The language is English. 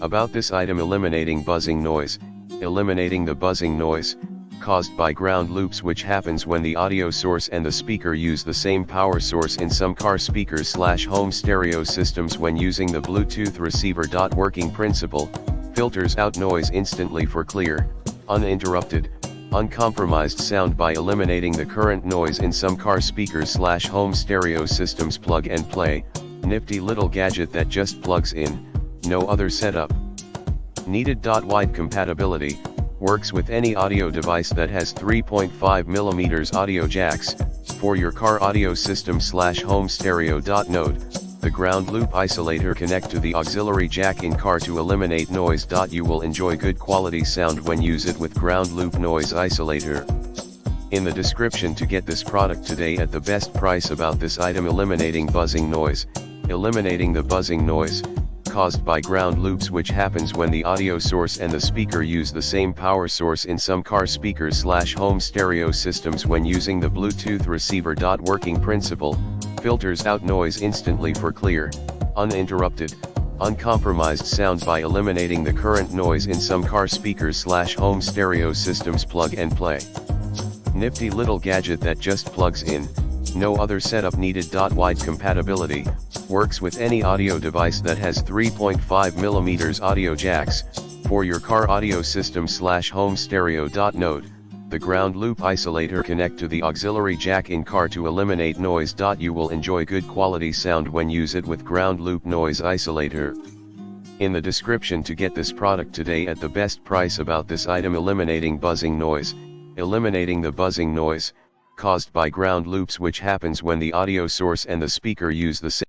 About this item: eliminating buzzing noise. Eliminating the buzzing noise caused by ground loops, which happens when the audio source and the speaker use the same power source in some car speakers/home stereo systems when using the Bluetooth receiver. Working principle: filters out noise instantly for clear, uninterrupted, uncompromised sound by eliminating the current noise in some car speakers/home stereo systems. Plug and play, nifty little gadget that just plugs in, no other setup needed. Wide compatibility: works with any audio device that has 3.5mm audio jacks, for your car audio system/home stereo. Note: the ground loop isolator connect to the auxiliary jack in car to eliminate noise. You will enjoy good quality sound when use it with ground loop noise isolator. In the description to get this product today at the best price. About this item: eliminating buzzing noise. Eliminating the buzzing noise caused by ground loops, which happens when the audio source and the speaker use the same power source in some car speakers/home stereo systems when using the Bluetooth receiver. Working principle: filters out noise instantly for clear, uninterrupted, uncompromised sound by eliminating the current noise in some car speakers/home stereo systems. Plug and play, nifty little gadget that just plugs in, no other setup needed. Wide compatibility: works with any audio device that has 3.5mm audio jacks, for your car audio system/home stereo. Note: the ground loop isolator connect to the auxiliary jack in car to eliminate noise. You will enjoy good quality sound when use it with ground loop noise isolator. In the description to get this product today at the best price. About this item: eliminating buzzing noise. Eliminating the buzzing noise caused by ground loops, which happens when the audio source and the speaker use the same